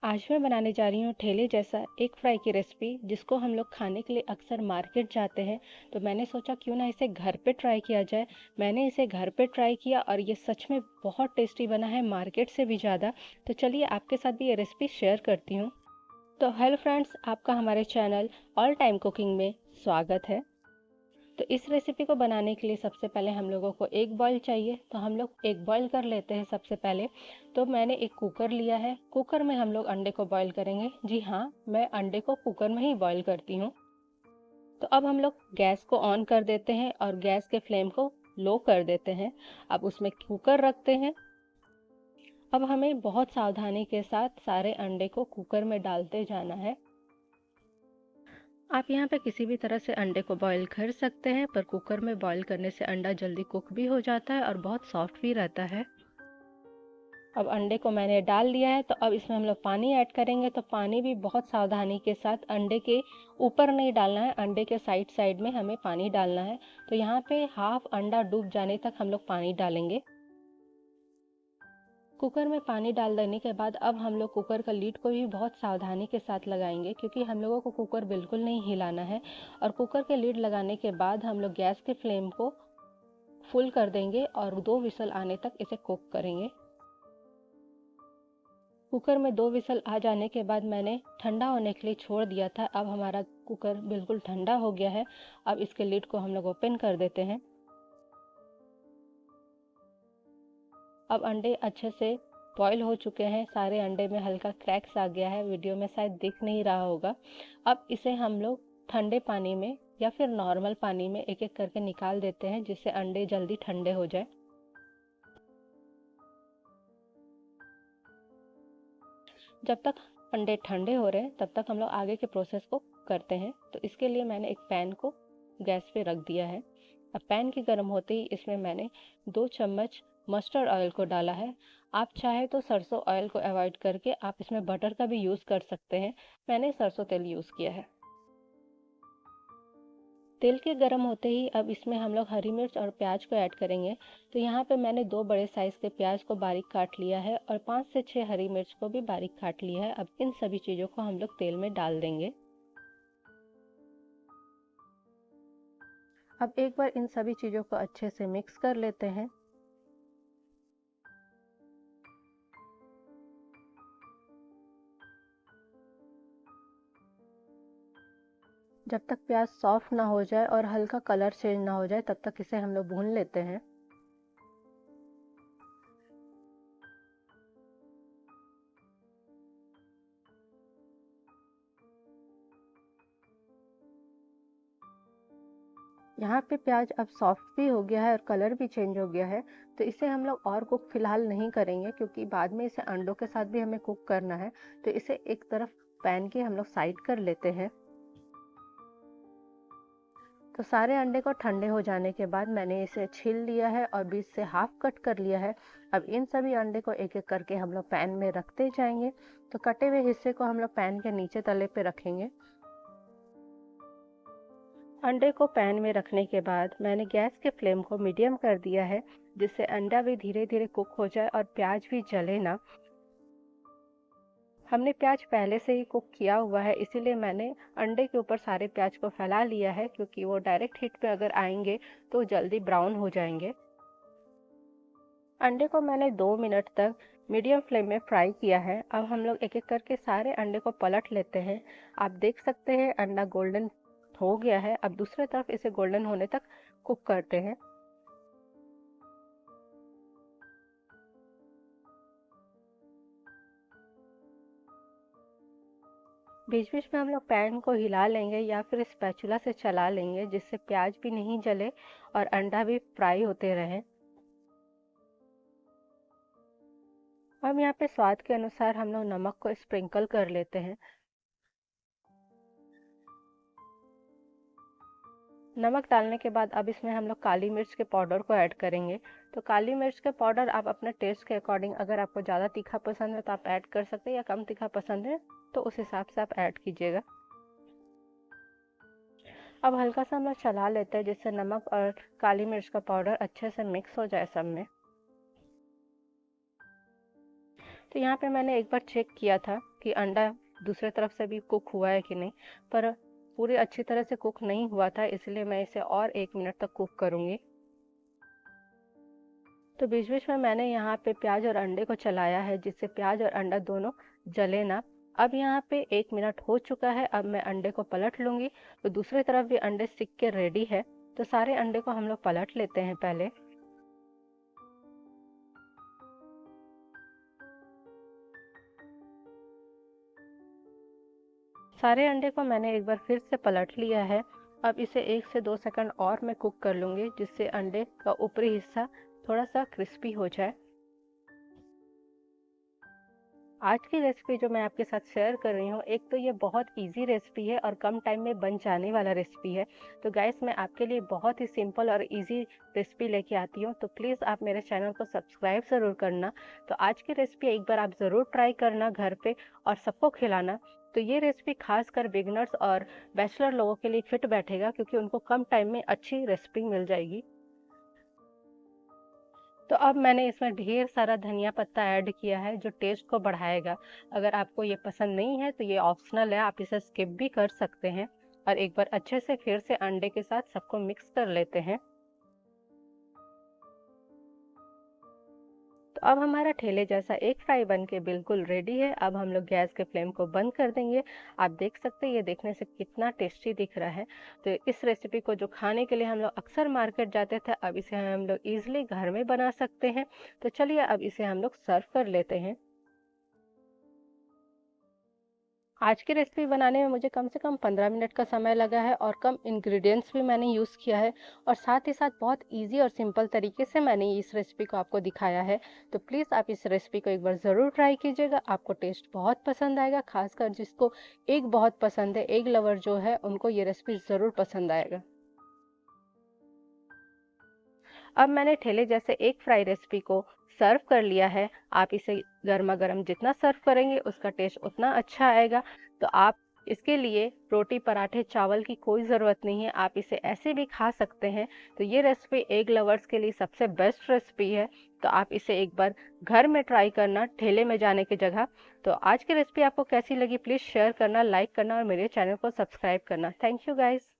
आज मैं बनाने जा रही हूँ ठेले जैसा एग फ्राई की रेसिपी, जिसको हम लोग खाने के लिए अक्सर मार्केट जाते हैं। तो मैंने सोचा क्यों ना इसे घर पे ट्राई किया जाए। मैंने इसे घर पे ट्राई किया और ये सच में बहुत टेस्टी बना है, मार्केट से भी ज़्यादा। तो चलिए आपके साथ भी ये रेसिपी शेयर करती हूँ। तो हेलो फ्रेंड्स, आपका हमारे चैनल ऑल टाइम कुकिंग में स्वागत है। तो इस रेसिपी को बनाने के लिए सबसे पहले हम लोगों को एग बॉईल चाहिए। तो हम लोग एग बॉईल कर लेते हैं सबसे पहले। तो मैंने एक कुकर लिया है, कुकर में हम लोग अंडे को बॉईल करेंगे। जी हाँ, मैं अंडे को कुकर में ही बॉईल करती हूँ। तो अब हम लोग गैस को ऑन कर देते हैं और गैस के फ्लेम को लो कर देते हैं। अब उसमें कुकर रखते हैं। अब हमें बहुत सावधानी के साथ सारे अंडे को कुकर में डालते जाना है। आप यहाँ पे किसी भी तरह से अंडे को बॉईल कर सकते हैं, पर कुकर में बॉईल करने से अंडा जल्दी कुक भी हो जाता है और बहुत सॉफ्ट भी रहता है। अब अंडे को मैंने डाल लिया है। तो अब इसमें हम लोग पानी ऐड करेंगे। तो पानी भी बहुत सावधानी के साथ, अंडे के ऊपर नहीं डालना है, अंडे के साइड साइड में हमें पानी डालना है। तो यहाँ पे हाफ अंडा डूब जाने तक हम लोग पानी डालेंगे। कुकर में पानी डाल देने के बाद अब हम लोग कुकर का लीड को भी बहुत सावधानी के साथ लगाएंगे, क्योंकि हम लोगों को कुकर बिल्कुल नहीं हिलाना है। और कुकर के लीड लगाने के बाद हम लोग गैस के फ्लेम को फुल कर देंगे और 2 विसल आने तक इसे कुक करेंगे। कुकर में 2 विसल आ जाने के बाद मैंने ठंडा होने के लिए छोड़ दिया था। अब हमारा कुकर बिल्कुल ठंडा हो गया है। अब इसके लीड को हम लोग ओपन कर देते हैं। अब अंडे अच्छे से बॉईल हो चुके हैं, सारे अंडे में हल्का क्रैक्स आ गया है, वीडियो में शायद दिख नहीं रहा होगा। अब इसे हम लोग ठंडे पानी में या फिर नॉर्मल पानी में एक एक करके निकाल देते हैं, जिससे अंडे जल्दी ठंडे हो जाए। जब तक अंडे ठंडे हो रहे हैं तब तक हम लोग आगे के प्रोसेस को करते हैं। तो इसके लिए मैंने एक पैन को गैस पे रख दिया है। अब पैन के गर्म होते ही इसमें मैंने 2 चम्मच मस्टर्ड ऑयल को डाला है। आप चाहे तो सरसों ऑयल को अवॉइड करके आप इसमें बटर का भी यूज़ कर सकते हैं। मैंने सरसों तेल यूज़ किया है। तेल के गर्म होते ही अब इसमें हम लोग हरी मिर्च और प्याज को ऐड करेंगे। तो यहाँ पे मैंने 2 बड़े साइज़ के प्याज को बारीक काट लिया है और 5 से 6 हरी मिर्च को भी बारीक काट लिया है। अब इन सभी चीज़ों को हम लोग तेल में डाल देंगे। अब एक बार इन सभी चीज़ों को अच्छे से मिक्स कर लेते हैं। जब तक प्याज सॉफ्ट ना हो जाए और हल्का कलर चेंज ना हो जाए तब तक इसे हम लोग भून लेते हैं। यहाँ पे प्याज अब सॉफ्ट भी हो गया है और कलर भी चेंज हो गया है। तो इसे हम लोग और कुक फिलहाल नहीं करेंगे, क्योंकि बाद में इसे अंडों के साथ भी हमें कुक करना है। तो इसे एक तरफ पैन के हम लोग साइड कर लेते हैं। तो सारे अंडे को ठंडे हो जाने के बाद मैंने इसे छील लिया है और बीच से हाफ कट कर लिया है। अब इन सभी अंडे को एक एक करके हम लोग पैन में रखते जाएंगे। तो कटे हुए हिस्से को हम लोग पैन के नीचे तले पे रखेंगे। अंडे को पैन में रखने के बाद मैंने गैस के फ्लेम को मीडियम कर दिया है, जिससे अंडा भी धीरे धीरे कुक हो जाए और प्याज भी जले ना। हमने प्याज पहले से ही कुक किया हुआ है, इसीलिए मैंने अंडे के ऊपर सारे प्याज को फैला लिया है, क्योंकि वो डायरेक्ट हीट पे अगर आएंगे तो जल्दी ब्राउन हो जाएंगे। अंडे को मैंने 2 मिनट तक मीडियम फ्लेम में फ्राई किया है। अब हम लोग एक एक करके सारे अंडे को पलट लेते हैं। आप देख सकते हैं अंडा गोल्डन हो गया है। अब दूसरी तरफ इसे गोल्डन होने तक कुक करते हैं। बीच बीच में हम लोग पैन को हिला लेंगे या फिर स्पैचुला से चला लेंगे, जिससे प्याज भी नहीं जले और अंडा भी फ्राई होते रहे। अब यहाँ पे स्वाद के अनुसार हम लोग नमक को स्प्रिंकल कर लेते हैं। नमक डालने के बाद अब इसमें हम लोग काली मिर्च के पाउडर को ऐड करेंगे। तो काली मिर्च के पाउडर आप अपने टेस्ट के अकॉर्डिंग, अगर आपको ज़्यादा तीखा पसंद है तो आप ऐड कर सकते हैं, या कम तीखा पसंद है तो उस हिसाब से आप ऐड कीजिएगा। अब हल्का सा हम लोग चला लेते हैं, जिससे नमक और काली मिर्च का पाउडर अच्छे से मिक्स हो जाए सब में। तो यहाँ पे मैंने एक बार चेक किया था कि अंडा दूसरे तरफ से भी कुक हुआ है कि नहीं, पर पूरी अच्छी तरह से कुक नहीं हुआ था, इसलिए मैं इसे और 1 मिनट तक कुक करूँगी। तो बीच-बीच में मैंने यहाँ पे प्याज और अंडे को चलाया है, जिससे प्याज और अंडा दोनों जले ना। अब यहाँ पे 1 मिनट हो चुका है, अब मैं अंडे को पलट लूँगी। तो दूसरी तरफ भी अंडे सिक के रेडी है, तो सारे अंडे को हम लोग पलट लेते हैं पहले। सारे अंडे को मैंने एक बार फिर से पलट लिया है। अब इसे 1 से 2 सेकंड और मैं कुक कर लूँगी, जिससे अंडे का ऊपरी हिस्सा थोड़ा-सा क्रिस्पी हो जाए। आज की रेसिपी जो मैं आपके साथ शेयर कर रही हूँ, एक तो ये बहुत इजी रेसिपी है और कम टाइम में बन जाने वाला रेसिपी है। तो गाइस, मैं आपके लिए बहुत ही सिंपल और इजी रेसिपी लेके आती हूँ, तो प्लीज़ आप मेरे चैनल को सब्सक्राइब ज़रूर करना। तो आज की रेसिपी एक बार आप ज़रूर ट्राई करना घर पे और सबको खिलाना। तो ये रेसिपी खासकर बिगनर्स और बैचलर लोगों के लिए फिट बैठेगा, क्योंकि उनको कम टाइम में अच्छी रेसिपी मिल जाएगी। तो अब मैंने इसमें ढेर सारा धनिया पत्ता ऐड किया है, जो टेस्ट को बढ़ाएगा। अगर आपको ये पसंद नहीं है तो ये ऑप्शनल है, आप इसे स्किप भी कर सकते हैं। और एक बार अच्छे से फिर से अंडे के साथ सबको मिक्स कर लेते हैं। तो अब हमारा ठेले जैसा एक फ्राई बन के बिल्कुल रेडी है। अब हम लोग गैस के फ्लेम को बंद कर देंगे। आप देख सकते हैं ये देखने से कितना टेस्टी दिख रहा है। तो इस रेसिपी को जो खाने के लिए हम लोग अक्सर मार्केट जाते थे, अब इसे हम लोग ईजिली घर में बना सकते हैं। तो चलिए अब इसे हम लोग सर्व कर लेते हैं। आज की रेसिपी बनाने में मुझे कम से कम 15 मिनट का समय लगा है और कम इंग्रेडिएंट्स भी मैंने यूज़ किया है, और साथ ही साथ बहुत इजी और सिंपल तरीके से मैंने इस रेसिपी को आपको दिखाया है। तो प्लीज़ आप इस रेसिपी को एक बार ज़रूर ट्राई कीजिएगा, आपको टेस्ट बहुत पसंद आएगा। खासकर जिसको एग बहुत पसंद है, एग लवर जो है, उनको ये रेसिपी ज़रूर पसंद आएगा। अब मैंने ठेले जैसे एक फ्राई रेसिपी को सर्व कर लिया है। आप इसे गर्मा गर्म जितना सर्व करेंगे उसका टेस्ट उतना अच्छा आएगा। तो आप इसके लिए रोटी, पराठे, चावल की कोई ज़रूरत नहीं है, आप इसे ऐसे भी खा सकते हैं। तो ये रेसिपी एग लवर्स के लिए सबसे बेस्ट रेसिपी है। तो आप इसे एक बार घर में ट्राई करना, ठेले में जाने की जगह। तो आज की रेसिपी आपको कैसी लगी, प्लीज़ शेयर करना, लाइक करना और मेरे चैनल को सब्सक्राइब करना। Thank you guys.